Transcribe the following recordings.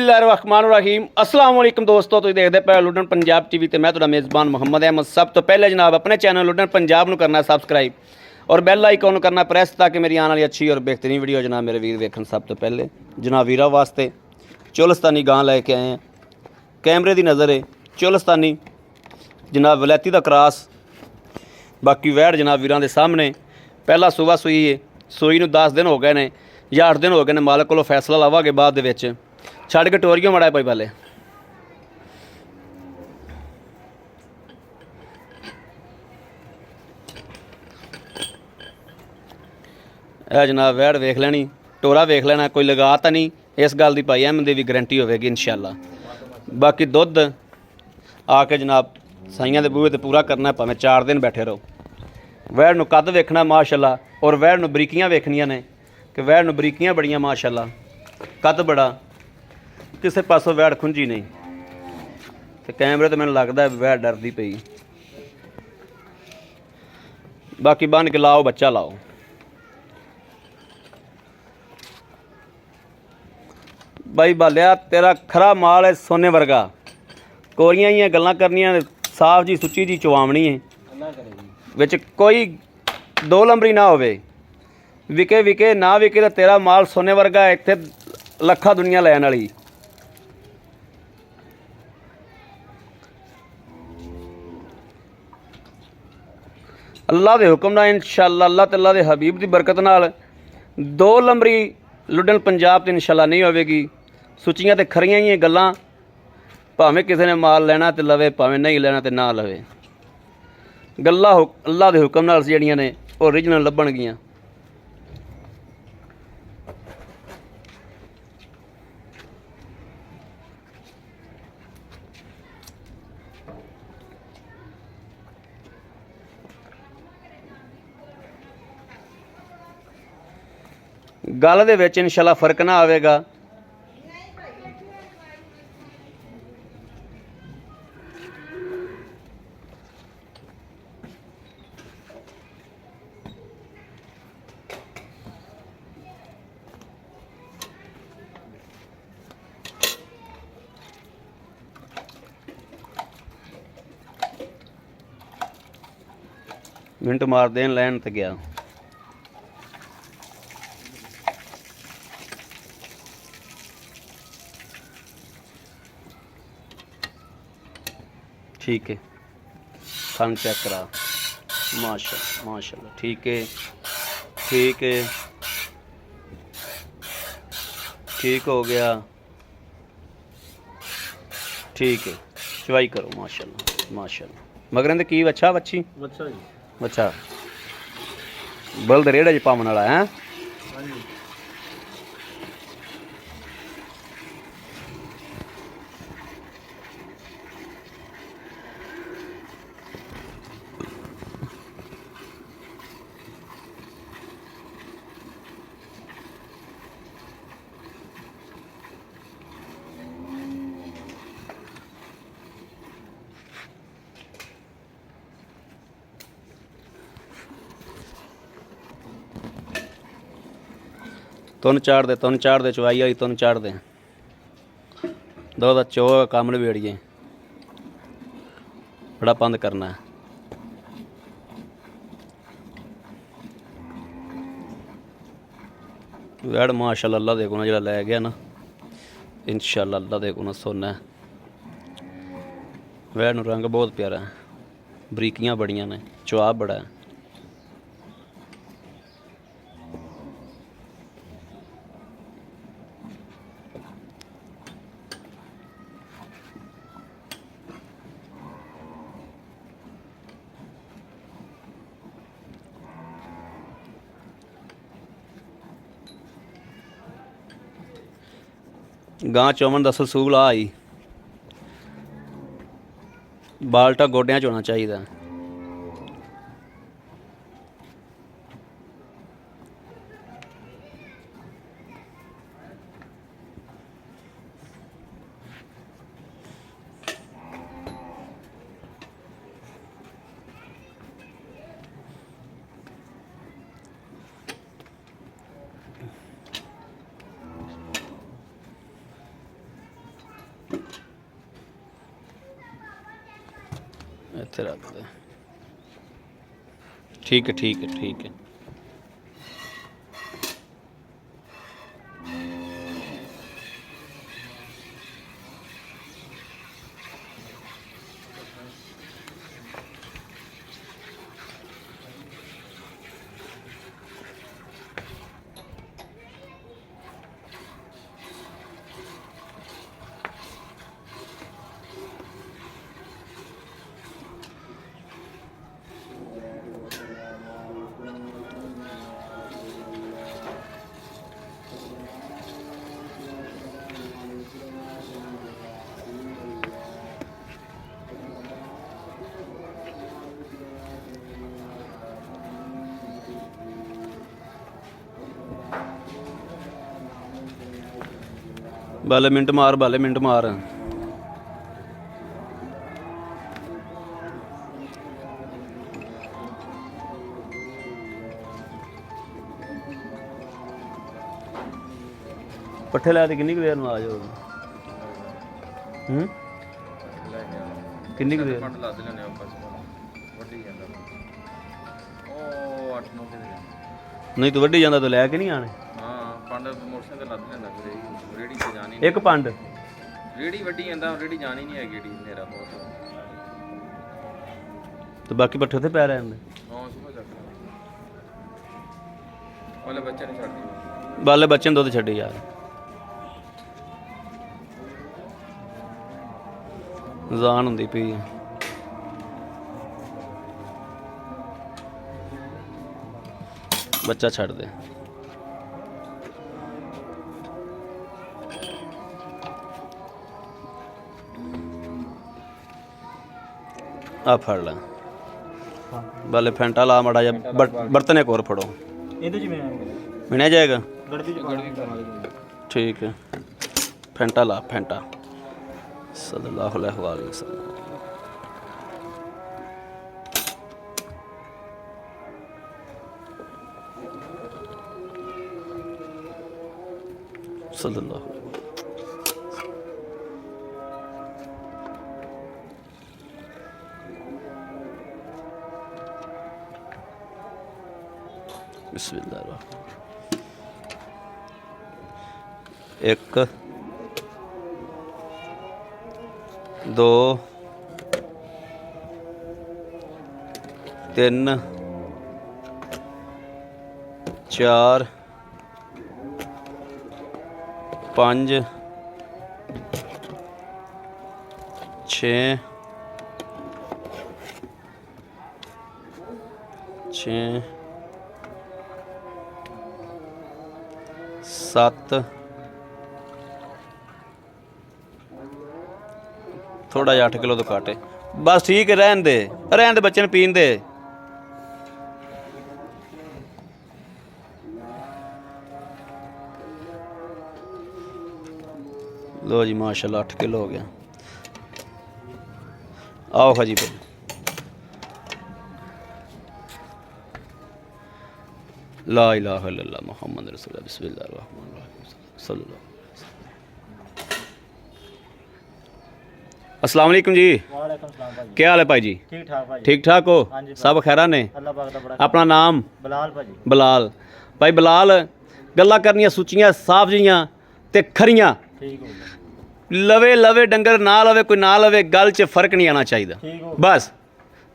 बिस्मिल्लाहिर्रहमानिर्रहीम अस्सलाम वालेकुम दोस्तों, तुसीं देखदे पए लुडन पंजाब टीवी ते मैं तुहाडा मेज़बान मुहम्मद अहमद। सब तो पहले जनाब अपने चैनल लुडन पंजाब नूं करना सबसक्राइब और बैल आइकन करना प्रेस ताकि मेरी आने वाली अच्छी और बेहतरीन वीडियो जनाब मेरे वीर वेखन। सब तो पहले जनाब वीरा वास्ते चोलस्तानी गां लैके आए हैं। कैमरे की नज़र है चोलस्तानी जनाब वलैती का क्रॉस। बाकी वैड़ जनाब वीरां दे सामने पहला सुबह सूई है। सूई नूं 10 दिन हो गए ने या 8 दिन हो गए ने। मालक कोलों फैसला लवांगे बाद दे विच। छड़ के टोरियो मड़ा भाई पहले यह जनाब वैड़ वेख लैनी, टोरा वेख लेना, कोई लगा तो नहीं। इस गल की भाई अहमद की भी गारंटी होगी इंशाअल्लाह। बाकी दुध आके जनाब साइयां दे बूहे ते पूरा करना, भावें 4 दिन बैठे रहो। वैड़ नूं कद वेखना माशाअल्लाह और वैड़ नूं बरीकियां वेखनियां ने कि वैड़ नूं बरीकियां बड़ियां माशाअल्लाह, कद बड़ा, किसी पासों वैड़ खुंजी नहीं। तो कैमरे तो मैंने लगता है वैड़ डरदी पई। बाकी बन के लाओ बच्चा लाओ। भाई बालिया तेरा खरा माल है सोने वर्गा। कोरियां ही गल्लां करनियां, साफ जी सुच्ची जी चवावनी है, विच कोई दो लंबरी ना होवे। विके विके ना विके तो तेरा माल सोने वर्गा है। इत्थे लखा दुनिया लैन वाली। अल्लाह के हुक्म नाल इंशाअल्लाह, अल्लाह तआला दे हबीब की बरकत नाल 2 लंबरी लुडन पंजाब तो इंशाअल्लाह नहीं होवेगी। सुचियां तो खरियां ही गल्लां, भावें किसी ने माल लेना तो लवे, भावें नहीं लेना तो ना लवे। गल्लां अल्लाह के हुक्म नाल जिहड़ियां ने ओरिजिनल लभणगियां। गल दे विच इंशाअल्लाह फर्क ना आवेगा। मिनट मार देन लैन ते गया। ठीक है, थन चेक करा। माशाअल्लाह माशाअल्लाह, ठीक है ठीक है, ठीक हो गया, ठीक है। चवाई करो माशाअल्लाह माशाअल्लाह। मगर इहदे की बच्चा बच्ची बच्चा बल्द रेड़े च पावन वाला है। तुन चाड़ दे चवाई आई तुन चाड़ दे। दो दा चो कम नवेड़िए, बड़ा बंद करना है। वैड़ माशाअल्लाह अल्लाह दे कोला जेह्ड़ा लै गया ना, इंशाअल्लाह अल्लाह दे कोला सोना है। वैड़ नूं रंग बहुत प्यारा है, बरीकियां बड़ियां ने, चुआब बड़ा है। गां चौवन दसल सूल आई, बाल्टा गोड्या च होना चाहिए। ਇੱਥੇ ਰੱਖ ਦੇ। ਠੀਕ ਹੈ ਠੀਕ ਹੈ ਠੀਕ ਹੈ। ਬਾਲੇ ਮਿੰਟ ਮਾਰ, ਬਾਲੇ ਮਿੰਟ ਮਾਰ। ਪੱਠੇ ਲੈ ਤੇ ਕਿੰਨੀ ਕੁ ਦੇਰ ਨੂੰ ਆ ਜਾਓ? ਕਿੰਨੀ ਕੁ ਦੇਰ? ਨਹੀਂ ਤੂੰ ਵੱਢੀ ਜਾਂਦਾ ਤਾਂ ਲੈ ਕੇ ਨਹੀਂ ਆਣੇ। ਪੰਡ ਮੋਟਰਸਾਈਕਲ ਤੇ ਲੱਦ ਲੈਂਦਾ ਫਿਰ ਰੇੜੀ ਤੇ ਜਾਣੀ ਇੱਕ ਪੰਡ ਰੇੜੀ ਵੱਡੀ ਜਾਂਦਾ, ਰੇੜੀ ਜਾਣੀ ਨਹੀਂ ਹੈ ਗੇੜੀ ਹਨੇਰਾ ਬਹੁਤ ਤੇ ਬਾਕੀ ਪੱਠੇ ਉੱਥੇ ਪੈ ਰਹੇ ਹੁੰਦੇ। ਹਾਂ ਸੁਬਹ ਚੱਕ ਵਾਲੇ ਬੱਚੇ ਨੂੰ ਛੱਡਦੀ ਬਾਲੇ ਬੱਚੇ ਨੂੰ ਦੁੱਧ ਛੱਡੀ ਯਾਰ। ਜਾਨ ਹੁੰਦੀ ਪਈ। ਬੱਚਾ ਛੱਡ ਦੇ। ਆ ਫੜ ਲੈ ਬਾਲੇ ਫੈਂਟਾ ਲਾ ਮਾੜਾ ਜਿਹਾ ਬਰਤਨ ਇੱਕ ਹੋਰ ਫੜੋ। ਇਹਦੇ ਚ ਮਿਣਿਆ ਜਾਏਗਾ। ਗੜਵੀ ਚ ਠੀਕ ਹੈ ਫੈਂਟਾ ਲਾ ਫੈਂਟਾ। ਸੱਲੱਲਾਹੁ अलैहि वसल्लम। सल्लल्लाहु बिस्मिल्लाह। एक दो तीन चार पाँच छे सत्त थोड़ा जिहा 8 किलो तो घट है बस ठीक है। रहन दे बच्चे ने पीन दे। लो जी माशाल्लाह 8 किलो हो गया। आओ खाजी भाई। ला इलाहा इल्लल्लाह मुहम्मद रसूलुल्लाह बिस्मिल्लाहिर रहमानिर रहीम सल्लल्लाहु। अस्सलाम वालेकुम जी। वालेकुम सलाम भाजी। क्या हाल है भाई जी? ठीक ठाक भाजी। ठीक ठाक हो? हाँ जी, सब खैरा ने? अल्लाह पाक दा बड़ा अपना नाम? बलाल भाजी। बलाल भाई। बलाल गल्लां करनियां सुचियां साफ जिहियां ते खरियां। ठीक हो गया। लवे लवे डंगर ना लवे कोई ना लवे गल च फर्क नहीं आना चाहिए। ठीक हो बस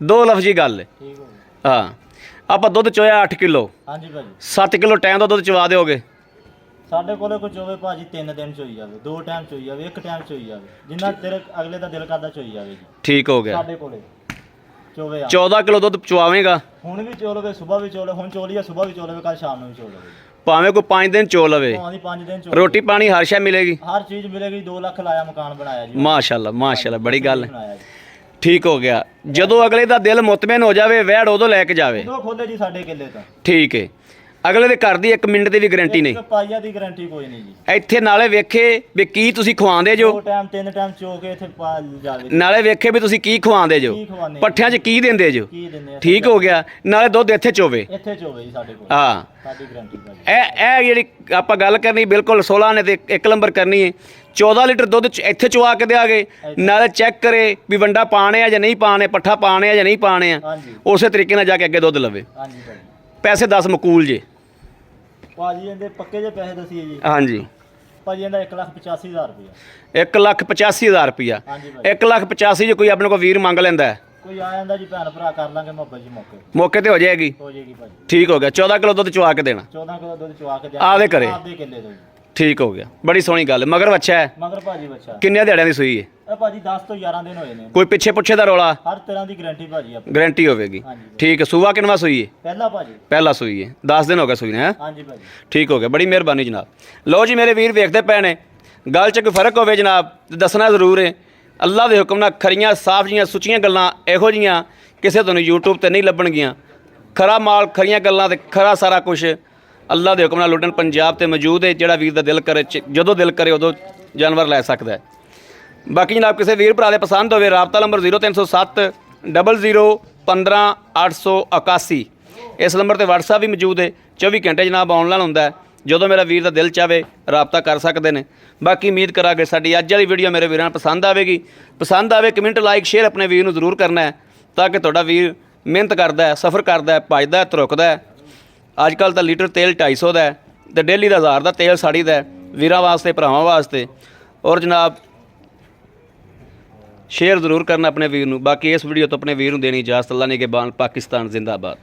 दो लफ्जी गल है। ठीक हो गया। हाँ आप दुध चोया 8 किलो। हाँ जी भाजी। 7 किलो टाइम का दुध चवा दोगे? ਸਾਡੇ ਕੋਲੇ ਕੋਈ ਚੋਵੇ ਭਾਜੀ 3 ਦਿਨ ਚੋਈ ਜਾਵੇ, 2 ਟਾਈਮ ਚੋਈ ਜਾਵੇ, 1 ਟਾਈਮ ਚੋਈ ਜਾਵੇ, ਜਿੰਨਾ ਤੇਰੇ ਅਗਲੇ ਦਾ ਦਿਲ ਕਰਦਾ ਚੋਈ ਜਾਵੇ ਜੀ। ठीक हो गया। ਸਾਡੇ ਕੋਲੇ ਚੋਵੇ ਆ 14 ਕਿਲੋ ਦੁੱਧ ਚਵਾਵੇਂਗਾ? ਹੁਣ ਵੀ ਚੋ ਲਵੇ, ਸਵੇਰ ਵੀ ਚੋ ਲਵੇ, ਹੁਣ ਚੋ ਲਿਆ ਸਵੇਰ ਵੀ ਚੋ ਲਵੇ, ਕੱਲ ਸ਼ਾਮ ਨੂੰ ਵੀ ਚੋ ਲਵੇ। ਭਾਵੇਂ ਕੋਈ 5 ਦਿਨ ਚੋ ਲਵੇ। ਭਾਵੇਂ 5 ਦਿਨ ਚੋ ਰੋਟੀ ਪਾਣੀ ਹਰ ਸ਼ੈ ਮਿਲੇਗੀ? ਹਰ ਚੀਜ਼ ਮਿਲੇਗੀ। 2 ਲੱਖ ਲਾਇਆ, ਮਕਾਨ ਬਣਾਇਆ ਜੀ। ਮਾਸ਼ਾਅੱਲਾ ਮਾਸ਼ਾਅੱਲਾ ਬੜੀ ਗੱਲ ਹੈ। ਬਣਾਇਆ ਜੀ। ਠੀਕ ਹੋ ਗਿਆ। ਜਦੋਂ ਅਗਲੇ ਦਾ ਦਿਲ ਮੁਤਮਿਨ ਹੋ ਜਾਵੇ ਵੈੜ ਉਦੋਂ ਲੈ ਕੇ ਜਾਵੇ। ਉਦੋਂ ਖੋਲੇ ਜੀ ਸਾਡੇ ਕਿੱਲੇ ਤਾਂ। ਠੀਕ ਹੈ। ਅਗਲੇ ਦੇ ਘਰ ਦੀ 1 ਮਿੰਟ ਦੀ ਵੀ ਗਾਰੰਟੀ ਨਹੀਂ। ਇੱਕ ਪਾਈਆ ਦੀ ਗਾਰੰਟੀ ਕੋਈ ਨਹੀਂ ਜੀ। ਇੱਥੇ ਨਾਲੇ ਵੇਖੇ ਵੀ ਕੀ ਤੁਸੀਂ ਖਵਾਉਂਦੇ ਜੋ, 2 ਟਾਈਮ 3 ਟਾਈਮ ਚੋ ਕੇ ਇੱਥੇ ਪਾ ਜਾਵੇ। ਨਾਲੇ ਵੇਖੇ ਵੀ ਤੁਸੀਂ ਕੀ ਖਵਾਉਂਦੇ ਜੋ, ਕੀ ਖਵਾਉਂਦੇ ਪੱਠਿਆਂ 'ਚ ਕੀ ਦਿੰਦੇ ਜੋ। ਕੀ ਦਿੰਦੇ ਆ? ਠੀਕ ਹੋ ਗਿਆ। ਨਾਲੇ ਦੁੱਧ ਇੱਥੇ ਚੋਵੇ। ਇੱਥੇ ਚੋਵੇ ਜੀ ਸਾਡੇ ਕੋਲ। ਹਾਂ ਸਾਡੀ ਗਾਰੰਟੀ ਭਾਜੀ। ਇਹ ਜਿਹੜੀ ਆਪਾਂ ਗੱਲ ਕਰਨੀ ਬਿਲਕੁਲ 16 ਨੇ ਤੇ 1 ਨੰਬਰ ਕਰਨੀ ਹੈ। 14 ਲੀਟਰ ਦੁੱਧ ਇੱਥੇ ਚਵਾ ਕੇ ਦਿਆਗੇ, ਨਾਲੇ ਚੈੱਕ ਕਰੇ ਵੀ ਵੰਡਾ ਪਾਣੇ ਆ ਜਾਂ ਨਹੀਂ ਪਾਣੇ, ਪੱਠਾ ਪਾਣੇ ਆ ਜਾਂ ਨਹੀਂ ਪਾਣੇ ਆ, ਹਾਂਜੀ ਉਸੇ ਤਰੀਕੇ ਨਾਲ ਜਾ ਕੇ ਅੱਗੇ ਦੁੱਧ ਲਵੇ। ਹਾਂਜੀ ਭਾਜੀ। ਪੈਸੇ 10 ਮਕੂਲ ਜੇ ਭਾਜੀ ਇਹਦੇ ਪੱਕੇ ਜੇ ਪੈਸੇ ਦਸੀਏ ਜੀ ਹਾਂਜੀ। ਭਾਜੀ ਇਹਦਾ 1,85,000 ਰੁਪਇਆ। 1,85,000 ਰੁਪਇਆ। ਹਾਂਜੀ ਭਾਜੀ। 1,85,000 ਜੇ ਕੋਈ ਆਪਣੇ ਕੋਲ ਵੀਰ ਮੰਗ ਲੈਂਦਾ ਹੈ, ਕੋਈ ਆ ਜਾਂਦਾ ਜੀ ਭੈਣ ਭਰਾ ਕਰ ਲਾਂਗੇ ਮੁਹੱਬਤ ਜੀ ਮੌਕੇ ਤੇ ਹੋ ਜਾਏਗੀ। ਹੋ ਜਾਏਗੀ ਭਾਜੀ। ਠੀਕ ਹੋ ਗਿਆ। 14 ਕਿਲੋ ਦੁੱਧ ਚਵਾ ਕੇ ਦੇਣਾ 14 ਕਿਲੋ ਦੁੱਧ ਚਵਾ ਕੇ ਆਪਦੇ ਘਰੇ। ਆਪਦੇ ਕਿੱਲੇ ਤੋਂ ਜੀ। ਠੀਕ ਹੋ ਗਿਆ, ਬੜੀ ਸੋਹਣੀ ਗੱਲ। ਮਗਰ ਬੱਚਾ ਹੈ, ਮਗਰ ਭਾਜੀ ਬੱਚਾ ਕਿੰਨੇ ਦਿਹਾੜਿਆਂ ਦੀ ਸੂਈ ਹੈ? ਇਹ ਭਾਜੀ 10 ਤੋਂ 11 ਦਿਨ ਹੋਏ ਨੇ। ਕੋਈ ਪਿੱਛੇ ਪੁੱਛੇ ਦਾ ਰੌਲਾ? ਹਰ ਤਰ੍ਹਾਂ ਦੀ ਗਾਰੰਟੀ ਭਾਜੀ ਆਪਣੀ। ਗਾਰੰਟੀ ਹੋਵੇਗੀ। ਹਾਂਜੀ। ਠੀਕ ਹੈ। ਸੂਆ ਕਿੰਨਵਾ ਸੂਈ ਹੈ? ਪਹਿਲਾ ਭਾਜੀ। ਪਹਿਲਾ ਸੂਈ ਹੈ। 10 ਦਿਨ ਹੋ ਗਏ ਸੂਈ ਨੇ। ਹੈਂ? ਹਾਂਜੀ ਭਾਜੀ। ਠੀਕ ਹੋ ਗਿਆ, ਬੜੀ ਮਿਹਰਬਾਨੀ ਜਨਾਬ। ਲਓ ਜੀ ਮੇਰੇ ਵੀਰ ਵੇਖਦੇ ਪਏ ਨੇ, ਗੱਲ 'ਚ ਕੋਈ ਫਰਕ ਹੋਵੇ ਜਨਾਬ ਤੇ ਦੱਸਣਾ ਜ਼ਰੂਰ ਹੈ। ਅੱਲਾ ਦੇ ਹੁਕਮ ਨਾਲ ਖਰੀਆਂ ਸਾਫ ਜੀਆਂ ਸੁੱਚੀਆਂ ਗੱਲਾਂ ਇਹੋ ਜੀਆਂ ਕਿਸੇ ਤੁਹਾਨੂੰ YouTube ਤੇ ਨਹੀਂ ਲੱਭਣਗੀਆਂ। ਖਰਾ ਮਾਲ, ਖਰੀਆਂ ਗੱਲਾਂ ਤੇ ਖਰਾ ਸਾਰਾ ਕੁਝ ਅੱਲਾ ਦੇ ਹੁਕਮ ਨਾਲ ਲੁੱਟਣ ਪੰਜਾਬ ਤੇ ਮੌਜੂਦ ਹੈ। ਜਿਹੜਾ ਵੀਰ ਦਾ ਦਿਲ ਕਰੇ, ਜਦੋਂ ਦਿਲ ਕਰੇ ਉਦੋਂ ਜਾਨਵਰ ਲੈ ਸਕਦਾ ਹੈ। ਬਾਕੀ ਜਨਾਬ ਕਿਸੇ ਵੀਰ ਭਰਾ ਦੇ ਪਸੰਦ ਹੋਵੇ, ਰਾਬਤਾ ਨੰਬਰ 0307 00 15 881। ਇਸ ਨੰਬਰ ਤੇ WhatsApp ਵੀ ਮੌਜੂਦ ਹੈ। 24 ਘੰਟੇ ਜਨਾਬ ਆਨਲਾਈਨ ਹੁੰਦਾ ਹੈ। ਜਦੋਂ ਮੇਰਾ ਵੀਰ ਦਾ ਦਿਲ ਚਾਵੇ ਰਾਬਤਾ ਕਰ ਸਕਦੇ ਨੇ। ਬਾਕੀ ਉਮੀਦ ਕਰਾਂਗੇ ਸਾਡੀ ਅੱਜ ਵਾਲੀ ਵੀਡੀਓ ਮੇਰੇ ਵੀਰਾਂ ਨੂੰ ਪਸੰਦ ਆਵੇਗੀ। ਪਸੰਦ ਆਵੇ ਕਮੈਂਟ, ਲਾਈਕ, ਸ਼ੇਅਰ ਆਪਣੇ ਵੀਰ ਨੂੰ ਜ਼ਰੂਰ ਕਰਨਾ ਹੈ, ਤਾਂ ਕਿ ਤੁਹਾਡਾ ਵੀਰ ਮਿਹਨਤ ਕਰਦਾ ਹੈ, ਸਫ਼ਰ ਕਰਦਾ ਹੈ, ਭੱਜਦਾ ਹੈ, ਧਰੁਕਦਾ ਹੈ। ਅੱਜ ਕੱਲ੍ਹ ਤਾਂ ਲੀਟਰ ਤੇਲ 250 ਦਾ ਹੈ ਤੇ ਡੇਲੀ ਦਾ 1000 ਦਾ ਤੇਲ ਸਾੜੀਦਾ ਹੈ ਵੀਰਾਂ ਵਾਸਤੇ, ਭਰਾਵਾਂ ਵਾਸਤੇ। ਔਰ ਜਨਾਬ ਸ਼ੇਅਰ ਜ਼ਰੂਰ ਕਰਨਾ ਆਪਣੇ ਵੀਰ ਨੂੰ। ਬਾਕੀ ਇਸ ਵੀਡੀਓ ਤੋਂ ਆਪਣੇ ਵੀਰ ਨੂੰ ਦੇਣੀ ਇਜਾਜ਼ਤ। ਅੱਲਾ ਨੇ ਕੇ ਬਾਨ। ਪਾਕਿਸਤਾਨ ਜ਼ਿੰਦਾਬਾਦ।